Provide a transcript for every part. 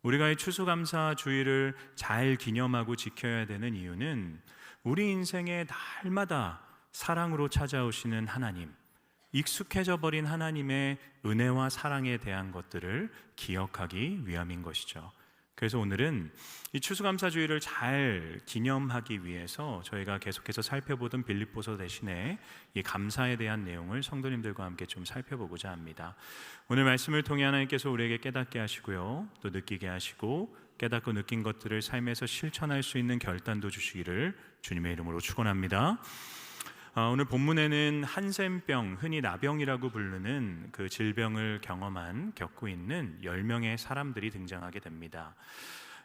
우리가 이 추수감사주의를 잘 기념하고 지켜야 되는 이유는 우리 인생의 날마다 사랑으로 찾아오시는 하나님, 익숙해져 버린 하나님의 은혜와 사랑에 대한 것들을 기억하기 위함인 것이죠. 그래서 오늘은 이 추수감사주의를 잘 기념하기 위해서 저희가 계속해서 살펴보던 빌립보서 대신에 이 감사에 대한 내용을 성도님들과 함께 좀 살펴보고자 합니다. 오늘 말씀을 통해 하나님께서 우리에게 깨닫게 하시고요, 또 느끼게 하시고 깨닫고 느낀 것들을 삶에서 실천할 수 있는 결단도 주시기를 주님의 이름으로 축원합니다. 오늘 본문에는 한센병, 흔히 나병이라고 부르는 그 질병을 겪고 있는 10명의 사람들이 등장하게 됩니다.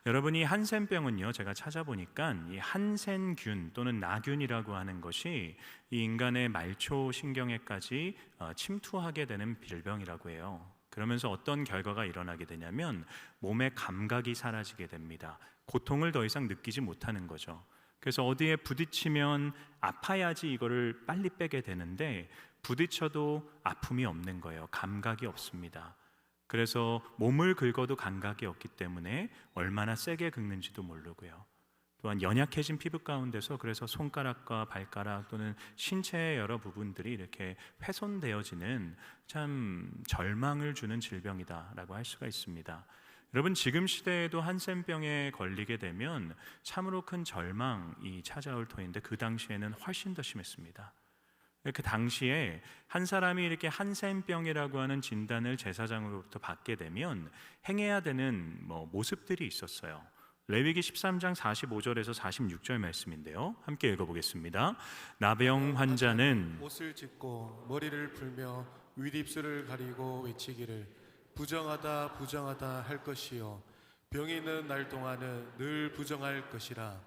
여러분이 한센병은요, 제가 찾아보니까 이 한센균 또는 나균이라고 하는 것이 이 인간의 말초 신경에까지 침투하게 되는 질병이라고 해요. 그러면서 어떤 결과가 일어나게 되냐면 몸의 감각이 사라지게 됩니다. 고통을 더 이상 느끼지 못하는 거죠. 그래서 어디에 부딪히면 아파야지 이거를 빨리 빼게 되는데 부딪혀도 아픔이 없는 거예요. 감각이 없습니다. 그래서 몸을 긁어도 감각이 없기 때문에 얼마나 세게 긁는지도 모르고요. 또한 연약해진 피부 가운데서 그래서 손가락과 발가락 또는 신체의 여러 부분들이 이렇게 훼손되어지는 참 절망을 주는 질병이다라고 할 수가 있습니다. 여러분, 지금 시대에도 한센병에 걸리게 되면 참으로 큰 절망이 찾아올 터인데 그 당시에는 훨씬 더 심했습니다. 그 당시에 한 사람이 이렇게 한센병이라고 하는 진단을 제사장으로부터 받게 되면 행해야 되는 모습들이 있었어요. 레위기 13장 45절에서 46절 말씀인데요, 함께 읽어보겠습니다. 나병 환자는 옷을 찢고 머리를 풀며 윗입술을 가리고 외치기를 부정하다 부정하다 할 것이요 병이 있는 날 동안은 늘 부정할 것이라.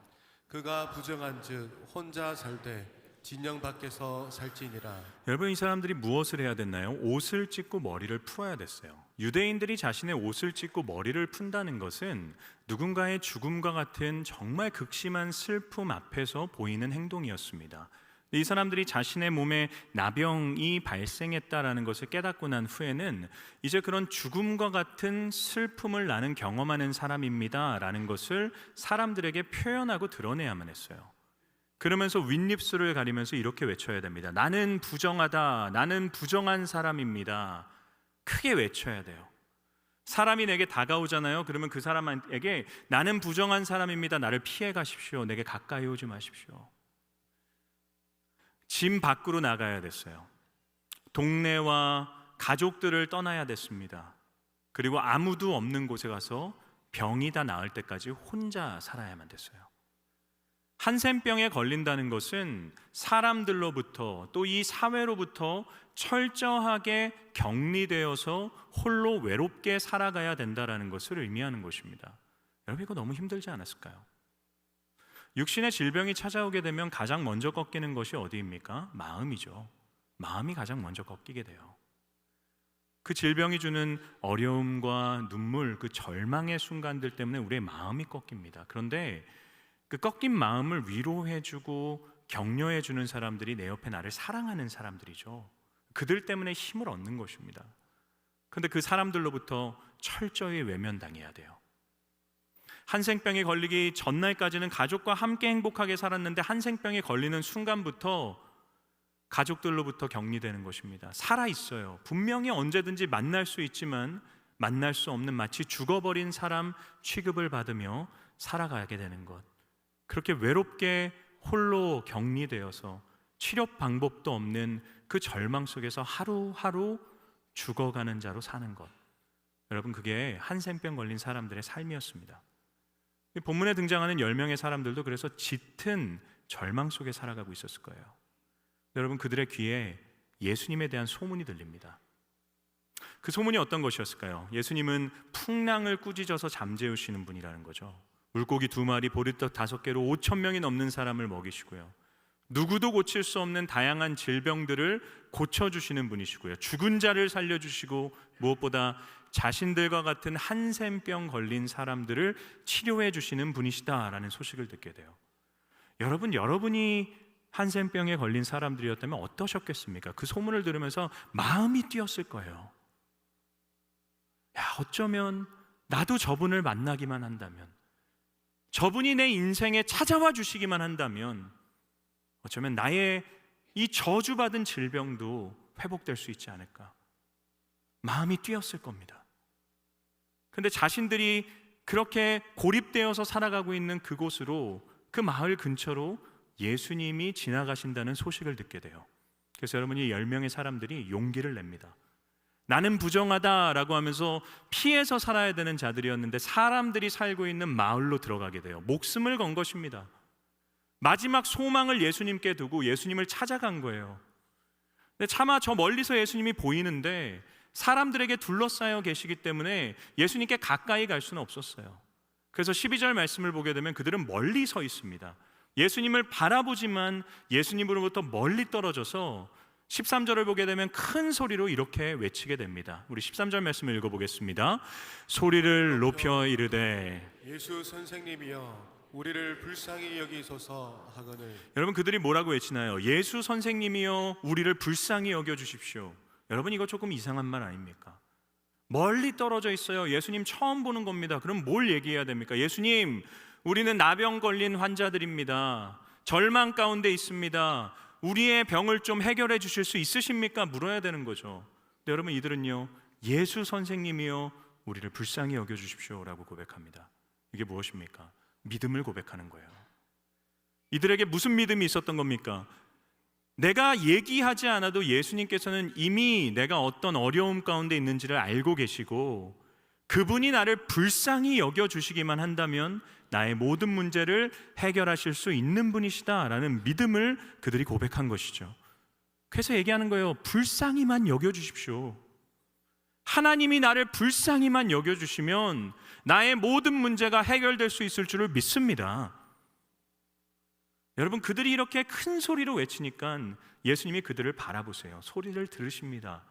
그가 부정한즉 혼자 살되 진영 밖에서 살지니라. 여러분, 이 사람들이 무엇을 해야 됐나요? 옷을 찢고 머리를 풀어야 됐어요. 유대인들이 자신의 옷을 찢고 머리를 푼다는 것은 누군가의 죽음과 같은 정말 극심한 슬픔 앞에서 보이는 행동이었습니다. 이 사람들이 자신의 몸에 나병이 발생했다라는 것을 깨닫고 난 후에는 이제 그런 죽음과 같은 슬픔을 나는 경험하는 사람입니다 라는 것을 사람들에게 표현하고 드러내야만 했어요. 그러면서 윗입술을 가리면서 이렇게 외쳐야 됩니다. 나는 부정하다, 나는 부정한 사람입니다. 크게 외쳐야 돼요. 사람이 내게 다가오잖아요. 그러면 그 사람에게 나는 부정한 사람입니다, 나를 피해 가십시오, 내게 가까이 오지 마십시오. 집 밖으로 나가야 됐어요. 동네와 가족들을 떠나야 됐습니다. 그리고 아무도 없는 곳에 가서 병이 다 나을 때까지 혼자 살아야만 됐어요. 한센병에 걸린다는 것은 사람들로부터 또 이 사회로부터 철저하게 격리되어서 홀로 외롭게 살아가야 된다는 것을 의미하는 것입니다. 여러분, 이거 너무 힘들지 않았을까요? 육신의 질병이 찾아오게 되면 가장 먼저 꺾이는 것이 어디입니까? 마음이죠. 마음이 가장 먼저 꺾이게 돼요. 그 질병이 주는 어려움과 눈물, 그 절망의 순간들 때문에 우리의 마음이 꺾입니다. 그런데 그 꺾인 마음을 위로해주고 격려해주는 사람들이 내 옆에 나를 사랑하는 사람들이죠. 그들 때문에 힘을 얻는 것입니다. 그런데 그 사람들로부터 철저히 외면당해야 돼요. 한센병에 걸리기 전날까지는 가족과 함께 행복하게 살았는데 한센병에 걸리는 순간부터 가족들로부터 격리되는 것입니다. 살아있어요. 분명히 언제든지 만날 수 있지만 만날 수 없는 마치 죽어버린 사람 취급을 받으며 살아가게 되는 것. 그렇게 외롭게 홀로 격리되어서 치료 방법도 없는 그 절망 속에서 하루하루 죽어가는 자로 사는 것. 여러분, 그게 한센병 걸린 사람들의 삶이었습니다. 본문에 등장하는 10명의 사람들도 그래서 짙은 절망 속에 살아가고 있었을 거예요. 여러분, 그들의 귀에 예수님에 대한 소문이 들립니다. 그 소문이 어떤 것이었을까요? 예수님은 풍랑을 꾸짖어서 잠재우시는 분이라는 거죠. 물고기 2마리, 보리떡 5개로 5,000명이 넘는 사람을 먹이시고요, 누구도 고칠 수 없는 다양한 질병들을 고쳐주시는 분이시고요, 죽은 자를 살려주시고 무엇보다 자신들과 같은 한센병 걸린 사람들을 치료해 주시는 분이시다라는 소식을 듣게 돼요. 여러분이 한센병에 걸린 사람들이었다면 어떠셨겠습니까? 그 소문을 들으면서 마음이 뛰었을 거예요. 어쩌면 나도 저분을 만나기만 한다면, 저분이 내 인생에 찾아와 주시기만 한다면 어쩌면 나의 이 저주받은 질병도 회복될 수 있지 않을까, 마음이 뛰었을 겁니다. 근데 자신들이 그렇게 고립되어서 살아가고 있는 그곳으로, 그 마을 근처로 예수님이 지나가신다는 소식을 듣게 돼요. 그래서 여러분이 10명의 사람들이 용기를 냅니다. 나는 부정하다라고 하면서 피해서 살아야 되는 자들이었는데 사람들이 살고 있는 마을로 들어가게 돼요. 목숨을 건 것입니다. 마지막 소망을 예수님께 두고 예수님을 찾아간 거예요. 근데 차마 저 멀리서 예수님이 보이는데 사람들에게 둘러싸여 계시기 때문에 예수님께 가까이 갈 수는 없었어요. 그래서 12절 말씀을 보게 되면 그들은 멀리 서 있습니다. 예수님을 바라보지만 예수님으로부터 멀리 떨어져서 13절을 보게 되면 큰 소리로 이렇게 외치게 됩니다. 우리 13절 말씀을 읽어보겠습니다. 소리를 높여 이르되 예수 선생님이여 우리를 불쌍히 여기소서 하거늘. 여러분, 그들이 뭐라고 외치나요? 예수 선생님이여 우리를 불쌍히 여겨주십시오. 여러분, 이거 조금 이상한 말 아닙니까? 멀리 떨어져 있어요. 예수님 처음 보는 겁니다. 그럼 뭘 얘기해야 됩니까? 예수님, 우리는 나병 걸린 환자들입니다. 절망 가운데 있습니다. 우리의 병을 좀 해결해 주실 수 있으십니까? 물어야 되는 거죠. 근데 여러분, 이들은요, 예수 선생님이여 우리를 불쌍히 여겨주십시오 라고 고백합니다. 이게 무엇입니까? 믿음을 고백하는 거예요. 이들에게 무슨 믿음이 있었던 겁니까? 내가 얘기하지 않아도 예수님께서는 이미 내가 어떤 어려움 가운데 있는지를 알고 계시고 그분이 나를 불쌍히 여겨주시기만 한다면 나의 모든 문제를 해결하실 수 있는 분이시다라는 믿음을 그들이 고백한 것이죠. 그래서 얘기하는 거예요. 불쌍히만 여겨주십시오. 하나님이 나를 불쌍히만 여겨주시면 나의 모든 문제가 해결될 수 있을 줄을 믿습니다. 여러분, 그들이 이렇게 큰 소리로 외치니까 예수님이 그들을 바라보세요. 소리를 들으십니다.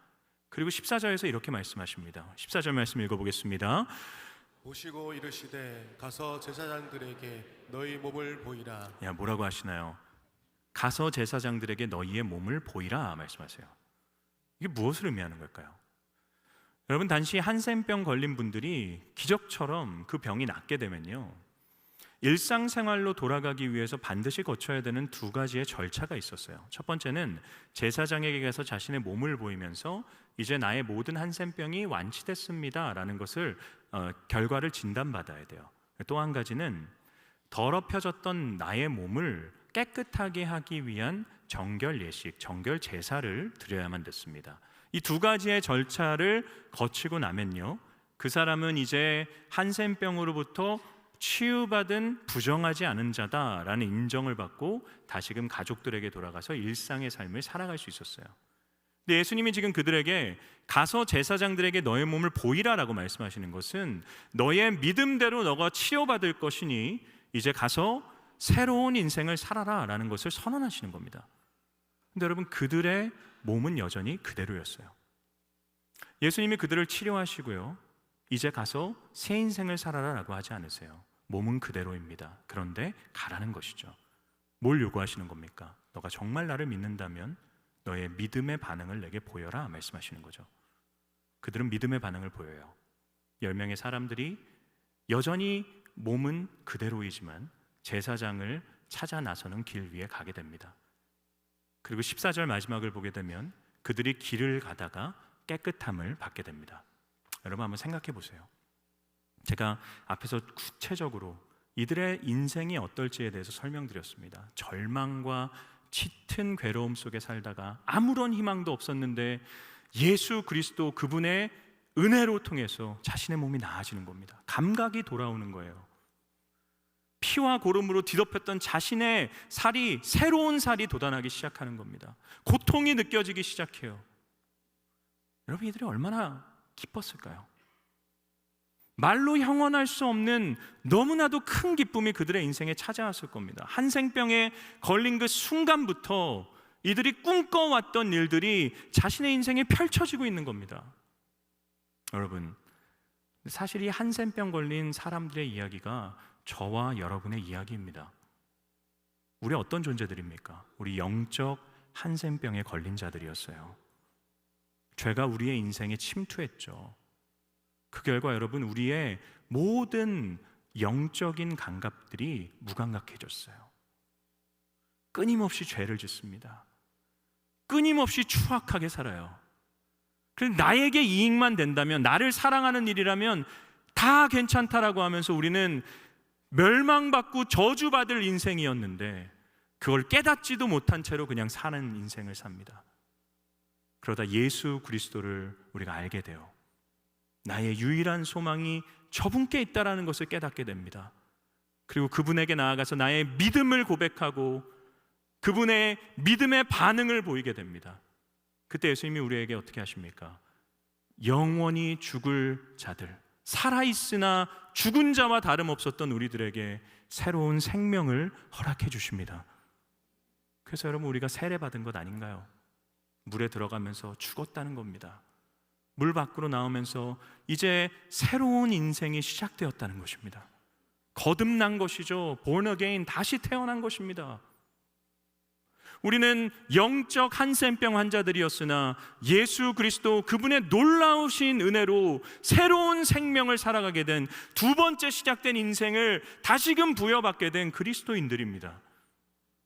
그리고 14절에서 이렇게 말씀하십니다. 14절 말씀 읽어보겠습니다. 보시고 이르시되 가서 제사장들에게 너희 몸을 보이라. 뭐라고 하시나요? 가서 제사장들에게 너희의 몸을 보이라 말씀하세요. 이게 무엇을 의미하는 걸까요? 여러분, 단지 한센병 걸린 분들이 기적처럼 그 병이 낫게 되면요, 일상생활로 돌아가기 위해서 반드시 거쳐야 되는 두 가지의 절차가 있었어요. 첫 번째는 제사장에게 가서 자신의 몸을 보이면서 이제 나의 모든 한센병이 완치됐습니다 라는 것을 결과를 진단받아야 돼요. 또 한 가지는 더럽혀졌던 나의 몸을 깨끗하게 하기 위한 정결 예식, 정결 제사를 드려야만 됐습니다. 이 두 가지의 절차를 거치고 나면요, 그 사람은 이제 한센병으로부터 치유받은 부정하지 않은 자다라는 인정을 받고 다시금 가족들에게 돌아가서 일상의 삶을 살아갈 수 있었어요. 근데 예수님이 지금 그들에게 가서 제사장들에게 너의 몸을 보이라라고 말씀하시는 것은 너의 믿음대로 너가 치료받을 것이니 이제 가서 새로운 인생을 살아라라는 것을 선언하시는 겁니다. 근데 여러분, 그들의 몸은 여전히 그대로였어요. 예수님이 그들을 치료하시고요, 이제 가서 새 인생을 살아라라고 하지 않으세요. 몸은 그대로입니다. 그런데 가라는 것이죠. 뭘 요구하시는 겁니까? 너가 정말 나를 믿는다면 너의 믿음의 반응을 내게 보여라 말씀하시는 거죠. 그들은 믿음의 반응을 보여요. 10명의 사람들이 여전히 몸은 그대로이지만 제사장을 찾아 나서는 길 위에 가게 됩니다. 그리고 14절 마지막을 보게 되면 그들이 길을 가다가 깨끗함을 받게 됩니다. 여러분, 한번 생각해 보세요. 제가 앞에서 구체적으로 이들의 인생이 어떨지에 대해서 설명드렸습니다. 절망과 짙은 괴로움 속에 살다가 아무런 희망도 없었는데 예수 그리스도 그분의 은혜로 통해서 자신의 몸이 나아지는 겁니다. 감각이 돌아오는 거예요. 피와 고름으로 뒤덮였던 자신의 살이, 새로운 살이 돋아나기 시작하는 겁니다. 고통이 느껴지기 시작해요. 여러분, 이들이 얼마나 기뻤을까요? 말로 형언할 수 없는 너무나도 큰 기쁨이 그들의 인생에 찾아왔을 겁니다. 한센병에 걸린 그 순간부터 이들이 꿈꿔왔던 일들이 자신의 인생에 펼쳐지고 있는 겁니다. 여러분, 사실 이 한센병 걸린 사람들의 이야기가 저와 여러분의 이야기입니다. 우리 어떤 존재들입니까? 우리 영적 한센병에 걸린 자들이었어요. 죄가 우리의 인생에 침투했죠. 그 결과 여러분, 우리의 모든 영적인 감각들이 무감각해졌어요. 끊임없이 죄를 짓습니다. 끊임없이 추악하게 살아요. 그래서 나에게 이익만 된다면, 나를 사랑하는 일이라면 다 괜찮다라고 하면서 우리는 멸망받고 저주받을 인생이었는데 그걸 깨닫지도 못한 채로 그냥 사는 인생을 삽니다. 그러다 예수 그리스도를 우리가 알게 돼요. 나의 유일한 소망이 저분께 있다라는 것을 깨닫게 됩니다. 그리고 그분에게 나아가서 나의 믿음을 고백하고 그분의 믿음의 반응을 보이게 됩니다. 그때 예수님이 우리에게 어떻게 하십니까? 영원히 죽을 자들, 살아있으나 죽은 자와 다름없었던 우리들에게 새로운 생명을 허락해 주십니다. 그래서 여러분, 우리가 세례받은 것 아닌가요? 물에 들어가면서 죽었다는 겁니다. 물 밖으로 나오면서 이제 새로운 인생이 시작되었다는 것입니다. 거듭난 것이죠. born again, 다시 태어난 것입니다. 우리는 영적 한센병 환자들이었으나 예수 그리스도 그분의 놀라우신 은혜로 새로운 생명을 살아가게 된, 두 번째 시작된 인생을 다시금 부여받게 된 그리스도인들입니다.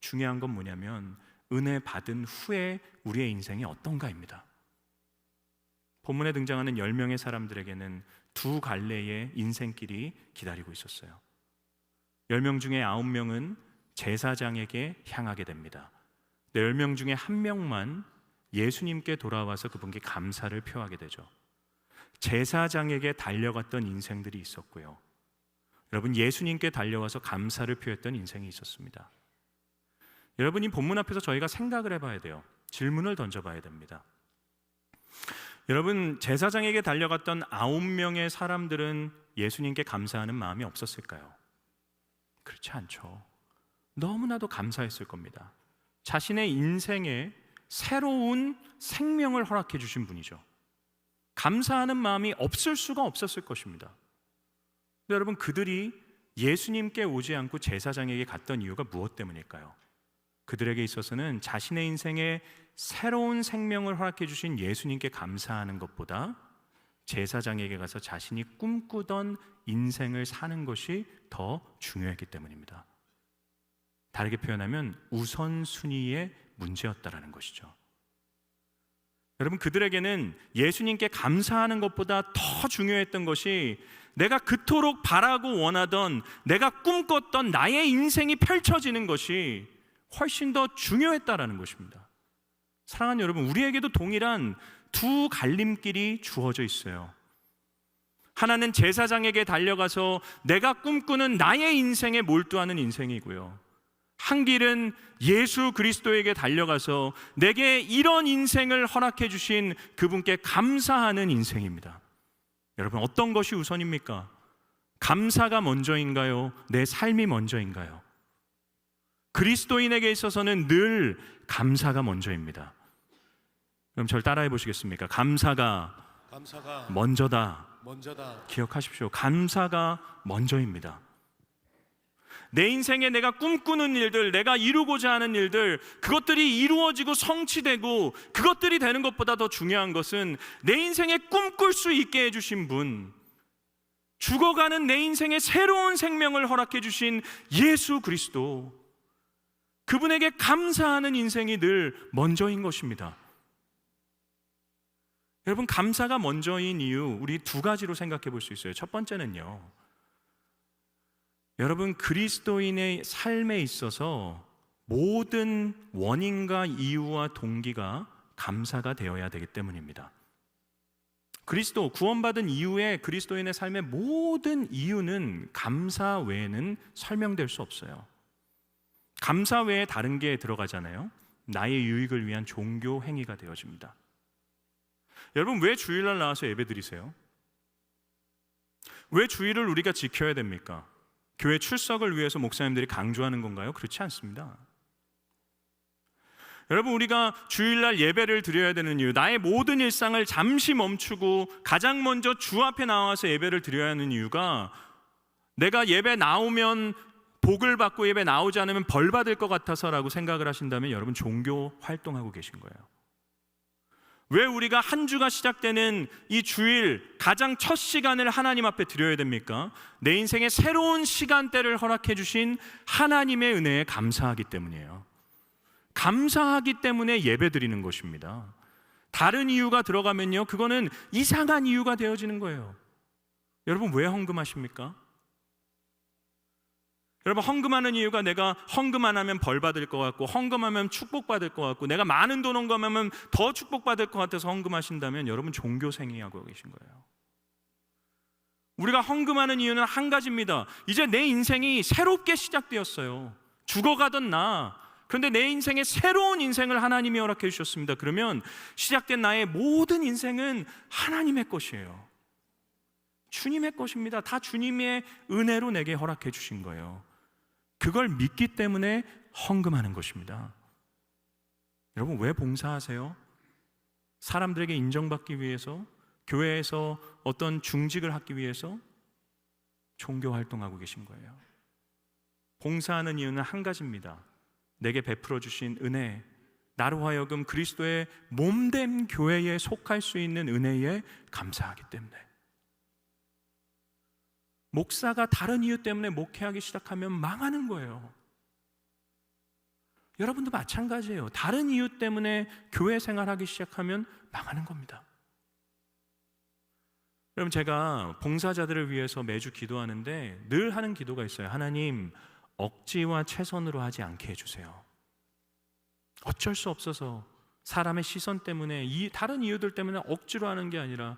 중요한 건 뭐냐면 은혜 받은 후에 우리의 인생이 어떤가입니다. 본문에 등장하는 10명의 사람들에게는 두 갈래의 인생길이 기다리고 있었어요. 10명 중에 9명은 제사장에게 향하게 됩니다. 10명 중에 1명만 예수님께 돌아와서 그분께 감사를 표하게 되죠. 제사장에게 달려갔던 인생들이 있었고요, 여러분, 예수님께 달려와서 감사를 표했던 인생이 있었습니다. 여러분, 이 본문 앞에서 저희가 생각을 해봐야 돼요. 질문을 던져봐야 됩니다. 여러분, 제사장에게 달려갔던 9명의 사람들은 예수님께 감사하는 마음이 없었을까요? 그렇지 않죠. 너무나도 감사했을 겁니다. 자신의 인생에 새로운 생명을 허락해 주신 분이죠. 감사하는 마음이 없을 수가 없었을 것입니다. 근데 여러분, 그들이 예수님께 오지 않고 제사장에게 갔던 이유가 무엇 때문일까요? 그들에게 있어서는 자신의 인생에 새로운 생명을 허락해 주신 예수님께 감사하는 것보다 제사장에게 가서 자신이 꿈꾸던 인생을 사는 것이 더 중요했기 때문입니다. 다르게 표현하면 우선순위의 문제였다라는 것이죠. 여러분, 그들에게는 예수님께 감사하는 것보다 더 중요했던 것이 내가 그토록 바라고 원하던, 내가 꿈꿨던 나의 인생이 펼쳐지는 것이 훨씬 더 중요했다라는 것입니다. 사랑하는 여러분, 우리에게도 동일한 두 갈림길이 주어져 있어요. 하나는 제사장에게 달려가서 내가 꿈꾸는 나의 인생에 몰두하는 인생이고요, 한 길은 예수 그리스도에게 달려가서 내게 이런 인생을 허락해 주신 그분께 감사하는 인생입니다. 여러분, 어떤 것이 우선입니까? 감사가 먼저인가요? 내 삶이 먼저인가요? 그리스도인에게 있어서는 늘 감사가 먼저입니다. 그럼 저를 따라해 보시겠습니까? 감사가 먼저다. 기억하십시오. 감사가 먼저입니다. 내 인생에 내가 꿈꾸는 일들, 내가 이루고자 하는 일들, 그것들이 이루어지고 성취되고 그것들이 되는 것보다 더 중요한 것은 내 인생에 꿈꿀 수 있게 해주신 분, 죽어가는 내 인생에 새로운 생명을 허락해 주신 예수 그리스도, 그분에게 감사하는 인생이 늘 먼저인 것입니다. 여러분, 감사가 먼저인 이유, 우리 두 가지로 생각해 볼 수 있어요. 첫 번째는요, 여러분, 그리스도인의 삶에 있어서 모든 원인과 이유와 동기가 감사가 되어야 되기 때문입니다. 그리스도, 구원받은 이후에 그리스도인의 삶의 모든 이유는 감사 외에는 설명될 수 없어요. 감사 외에 다른 게 들어가잖아요. 나의 유익을 위한 종교 행위가 되어집니다. 여러분, 왜 주일날 나와서 예배 드리세요? 왜 주일을 우리가 지켜야 됩니까? 교회 출석을 위해서 목사님들이 강조하는 건가요? 그렇지 않습니다. 여러분, 우리가 주일날 예배를 드려야 되는 이유, 나의 모든 일상을 잠시 멈추고 가장 먼저 주 앞에 나와서 예배를 드려야 하는 이유가, 내가 예배 나오면 복을 받고 예배 나오지 않으면 벌 받을 것 같아서라고 생각을 하신다면 여러분, 종교 활동하고 계신 거예요. 왜 우리가 한 주가 시작되는 이 주일 가장 첫 시간을 하나님 앞에 드려야 됩니까? 내 인생의 새로운 시간대를 허락해 주신 하나님의 은혜에 감사하기 때문이에요. 감사하기 때문에 예배 드리는 것입니다. 다른 이유가 들어가면요, 그거는 이상한 이유가 되어지는 거예요. 여러분, 왜 헌금하십니까? 여러분, 헌금하는 이유가 내가 헌금 안 하면 벌 받을 것 같고, 헌금하면 축복받을 것 같고, 내가 많은 돈 헌금하면 더 축복받을 것 같아서 헌금하신다면 여러분 종교생이하고 계신 거예요. 우리가 헌금하는 이유는 한 가지입니다. 이제 내 인생이 새롭게 시작되었어요. 죽어가던 나, 그런데 내 인생에 새로운 인생을 하나님이 허락해 주셨습니다. 그러면 시작된 나의 모든 인생은 하나님의 것이에요. 주님의 것입니다. 다 주님의 은혜로 내게 허락해 주신 거예요. 그걸 믿기 때문에 헌금하는 것입니다. 여러분, 왜 봉사하세요? 사람들에게 인정받기 위해서? 교회에서 어떤 중직을 하기 위해서? 종교 활동하고 계신 거예요. 봉사하는 이유는 한 가지입니다. 내게 베풀어 주신 은혜, 나로 하여금 그리스도의 몸된 교회에 속할 수 있는 은혜에 감사하기 때문에. 목사가 다른 이유 때문에 목회하기 시작하면 망하는 거예요. 여러분도 마찬가지예요. 다른 이유 때문에 교회 생활하기 시작하면 망하는 겁니다. 여러분, 제가 봉사자들을 위해서 매주 기도하는데 늘 하는 기도가 있어요. 하나님, 억지와 최선으로 하지 않게 해주세요. 어쩔 수 없어서 사람의 시선 때문에, 다른 이유들 때문에 억지로 하는 게 아니라,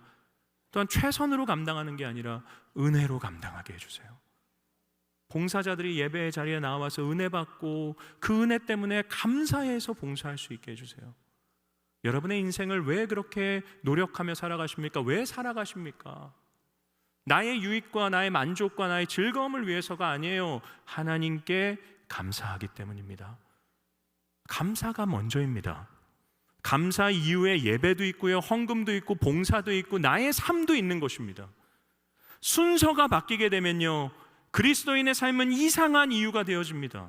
또한 최선으로 감당하는 게 아니라 은혜로 감당하게 해주세요. 봉사자들이 예배의 자리에 나와서 은혜 받고 그 은혜 때문에 감사해서 봉사할 수 있게 해주세요. 여러분의 인생을 왜 그렇게 노력하며 살아가십니까? 왜 살아가십니까? 나의 유익과 나의 만족과 나의 즐거움을 위해서가 아니에요. 하나님께 감사하기 때문입니다. 감사가 먼저입니다. 감사 이후에 예배도 있고요, 헌금도 있고, 봉사도 있고, 나의 삶도 있는 것입니다. 순서가 바뀌게 되면요, 그리스도인의 삶은 이상한 이유가 되어집니다.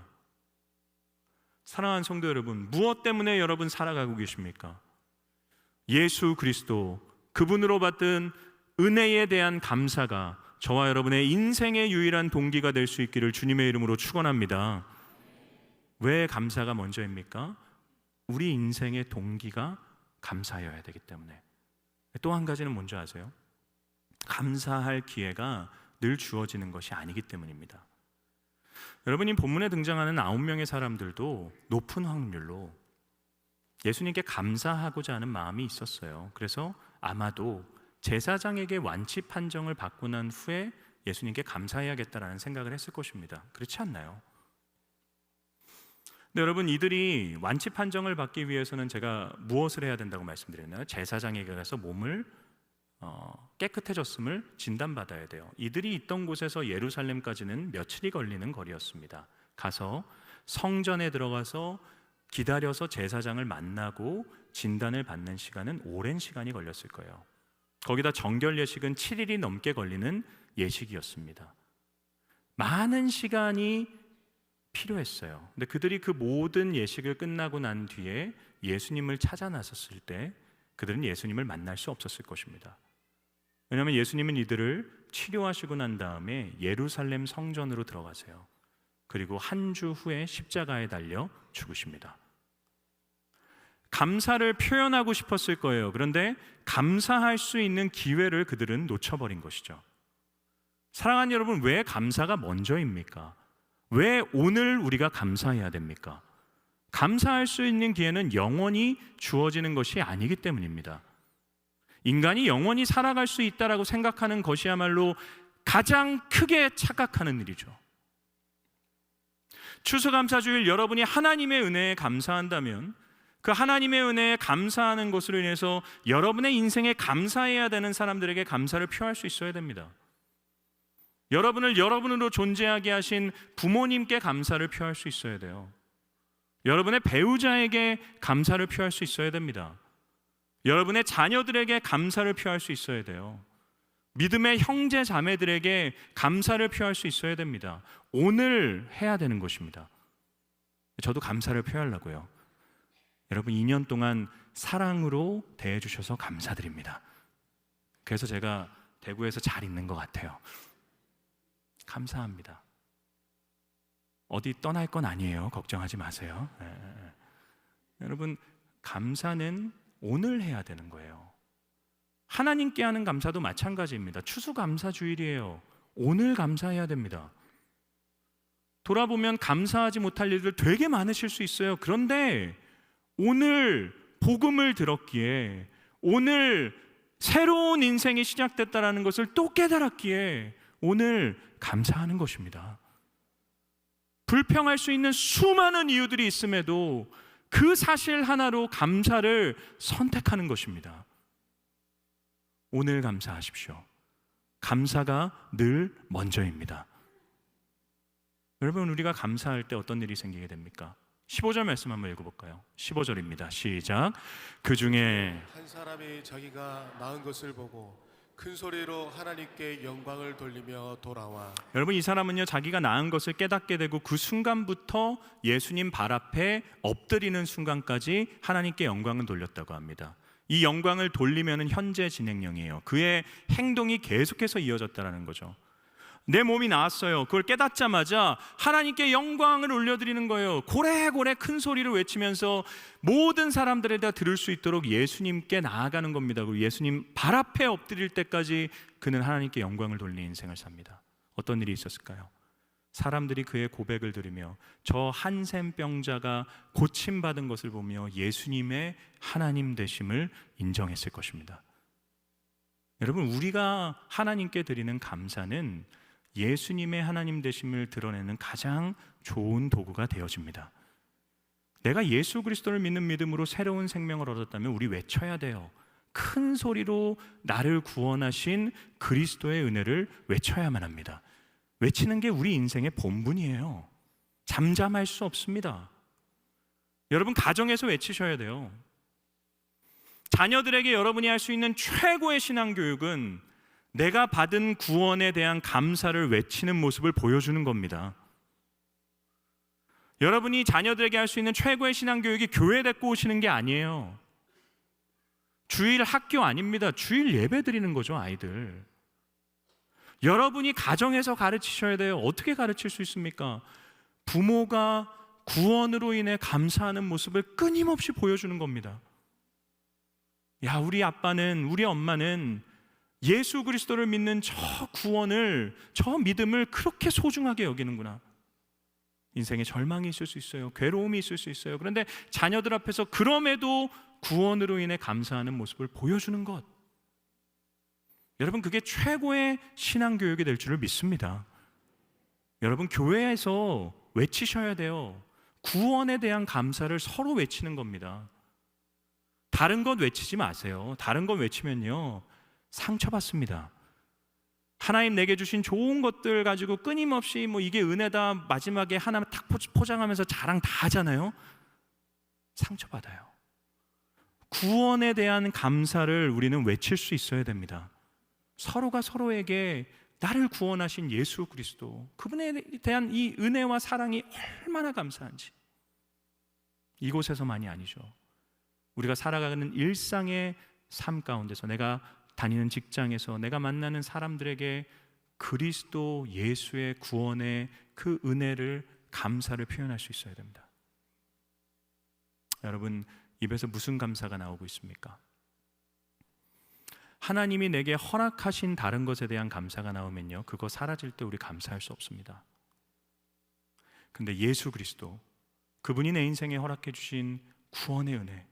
사랑하는 성도 여러분, 무엇 때문에 여러분 살아가고 계십니까? 예수 그리스도, 그분으로 받은 은혜에 대한 감사가 저와 여러분의 인생의 유일한 동기가 될 수 있기를 주님의 이름으로 축원합니다. 왜 감사가 먼저입니까? 우리 인생의 동기가 감사여야 되기 때문에. 또 한 가지는 뭔지 아세요? 감사할 기회가 늘 주어지는 것이 아니기 때문입니다. 여러분이 본문에 등장하는 9명의 사람들도 높은 확률로 예수님께 감사하고자 하는 마음이 있었어요. 그래서 아마도 제사장에게 완치 판정을 받고 난 후에 예수님께 감사해야겠다라는 생각을 했을 것입니다. 그렇지 않나요? 근데 여러분, 이들이 완치 판정을 받기 위해서는 제가 무엇을 해야 된다고 말씀드렸나요? 제사장에게 가서 몸을 깨끗해졌음을 진단받아야 돼요. 이들이 있던 곳에서 예루살렘까지는 며칠이 걸리는 거리였습니다. 가서 성전에 들어가서 기다려서 제사장을 만나고 진단을 받는 시간은 오랜 시간이 걸렸을 거예요. 거기다 정결 예식은 7일이 넘게 걸리는 예식이었습니다. 많은 시간이 필요했어요. 근데 그들이 그 모든 예식을 끝나고 난 뒤에 예수님을 찾아 나섰을 때 그들은 예수님을 만날 수 없었을 것입니다. 왜냐하면 예수님은 이들을 치료하시고 난 다음에 예루살렘 성전으로 들어가세요. 그리고 한 주 후에 십자가에 달려 죽으십니다. 감사를 표현하고 싶었을 거예요. 그런데 감사할 수 있는 기회를 그들은 놓쳐버린 것이죠. 사랑하는 여러분, 왜 감사가 먼저입니까? 왜 오늘 우리가 감사해야 됩니까? 감사할 수 있는 기회는 영원히 주어지는 것이 아니기 때문입니다. 인간이 영원히 살아갈 수 있다라고 생각하는 것이야말로 가장 크게 착각하는 일이죠. 추수감사주일 여러분이 하나님의 은혜에 감사한다면 그 하나님의 은혜에 감사하는 것으로 인해서 여러분의 인생에 감사해야 되는 사람들에게 감사를 표할 수 있어야 됩니다. 여러분을 여러분으로 존재하게 하신 부모님께 감사를 표할 수 있어야 돼요. 여러분의 배우자에게 감사를 표할 수 있어야 됩니다. 여러분의 자녀들에게 감사를 표할 수 있어야 돼요. 믿음의 형제 자매들에게 감사를 표할 수 있어야 됩니다. 오늘 해야 되는 것입니다. 저도 감사를 표하려고요. 여러분 2년 동안 사랑으로 대해주셔서 감사드립니다. 그래서 제가 대구에서 잘 있는 것 같아요. 감사합니다. 어디 떠날 건 아니에요. 걱정하지 마세요. 여러분, 감사는 오늘 해야 되는 거예요. 하나님께 하는 감사도 마찬가지입니다. 추수감사주일이에요. 오늘 감사해야 됩니다. 돌아보면 감사하지 못할 일들 되게 많으실 수 있어요. 그런데 오늘 복음을 들었기에, 오늘 새로운 인생이 시작됐다는 것을 또 깨달았기에 오늘 감사하는 것입니다. 불평할 수 있는 수많은 이유들이 있음에도 그 사실 하나로 감사를 선택하는 것입니다. 오늘 감사하십시오. 감사가 늘 먼저입니다. 여러분, 우리가 감사할 때 어떤 일이 생기게 됩니까? 15절 말씀 한번 읽어볼까요? 15절입니다. 시작. 그 중에 한 사람이 자기가 낳은 것을 보고 큰 소리로 하나님께 영광을 돌리며 돌아와. 여러분, 이 사람은요, 자기가 낳은 것을 깨닫게 되고 그 순간부터 예수님 발 앞에 엎드리는 순간까지 하나님께 영광을 돌렸다고 합니다. 이 영광을 돌리면은 현재 진행형이에요. 그의 행동이 계속해서 이어졌다는 거죠. 내 몸이 나았어요. 그걸 깨닫자마자 하나님께 영광을 올려드리는 거예요. 고래고래 큰 소리를 외치면서 모든 사람들에다 들을 수 있도록 예수님께 나아가는 겁니다. 그리고 예수님 발 앞에 엎드릴 때까지 그는 하나님께 영광을 돌리는 인생을 삽니다. 어떤 일이 있었을까요? 사람들이 그의 고백을 들으며 저 한센병자가 고침받은 것을 보며 예수님의 하나님 되심을 인정했을 것입니다. 여러분, 우리가 하나님께 드리는 감사는 예수님의 하나님 되심을 드러내는 가장 좋은 도구가 되어집니다. 내가 예수 그리스도를 믿는 믿음으로 새로운 생명을 얻었다면 우리 외쳐야 돼요. 큰 소리로 나를 구원하신 그리스도의 은혜를 외쳐야만 합니다. 외치는 게 우리 인생의 본분이에요. 잠잠할 수 없습니다. 여러분, 가정에서 외치셔야 돼요. 자녀들에게 여러분이 할 수 있는 최고의 신앙교육은 내가 받은 구원에 대한 감사를 외치는 모습을 보여주는 겁니다. 여러분이 자녀들에게 할 수 있는 최고의 신앙교육이 교회 데리고 오시는 게 아니에요. 주일 학교 아닙니다. 주일 예배 드리는 거죠, 아이들. 여러분이 가정에서 가르치셔야 돼요. 어떻게 가르칠 수 있습니까? 부모가 구원으로 인해 감사하는 모습을 끊임없이 보여주는 겁니다. 야, 우리 아빠는, 우리 엄마는 예수 그리스도를 믿는 저 구원을, 저 믿음을 그렇게 소중하게 여기는구나. 인생에 절망이 있을 수 있어요. 괴로움이 있을 수 있어요. 그런데 자녀들 앞에서 그럼에도 구원으로 인해 감사하는 모습을 보여주는 것, 여러분, 그게 최고의 신앙교육이 될 줄을 믿습니다. 여러분, 교회에서 외치셔야 돼요. 구원에 대한 감사를 서로 외치는 겁니다. 다른 것 외치지 마세요. 다른 것 외치면요, 상처받습니다. 하나님 내게 주신 좋은 것들 가지고 끊임없이 이게 은혜다 마지막에 하나 탁 포장하면서 자랑 다 하잖아요. 상처받아요. 구원에 대한 감사를 우리는 외칠 수 있어야 됩니다. 서로가 서로에게 나를 구원하신 예수 그리스도, 그분에 대한 이 은혜와 사랑이 얼마나 감사한지, 이곳에서만이 아니죠. 우리가 살아가는 일상의 삶 가운데서, 내가 다니는 직장에서, 내가 만나는 사람들에게 그리스도 예수의 구원의 그 은혜를, 감사를 표현할 수 있어야 됩니다. 여러분, 입에서 무슨 감사가 나오고 있습니까? 하나님이 내게 허락하신 다른 것에 대한 감사가 나오면요, 그거 사라질 때 우리 감사할 수 없습니다. 근데 예수 그리스도, 그분이 내 인생에 허락해 주신 구원의 은혜,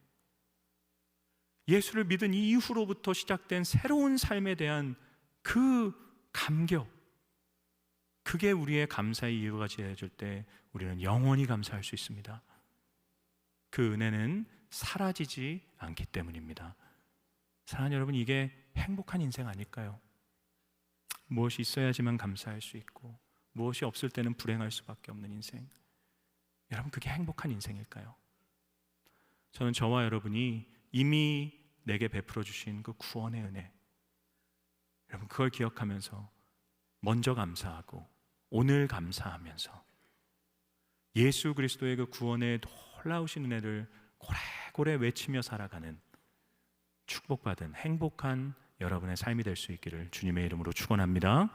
예수를 믿은 이후로부터 시작된 새로운 삶에 대한 그 감격, 그게 우리의 감사의 이유가 되어줄 때 우리는 영원히 감사할 수 있습니다. 그 은혜는 사라지지 않기 때문입니다. 사랑하는 여러분, 이게 행복한 인생 아닐까요? 무엇이 있어야지만 감사할 수 있고 무엇이 없을 때는 불행할 수밖에 없는 인생, 여러분, 그게 행복한 인생일까요? 저는 저와 여러분이 이미 내게 베풀어 주신 그 구원의 은혜, 여러분, 그걸 기억하면서 먼저 감사하고 오늘 감사하면서 예수 그리스도의 그 구원의 놀라우신 은혜를 벽골에 외치며 살아가는 축복받은 행복한 여러분의 삶이 될 수 있기를 주님의 이름으로 축원합니다.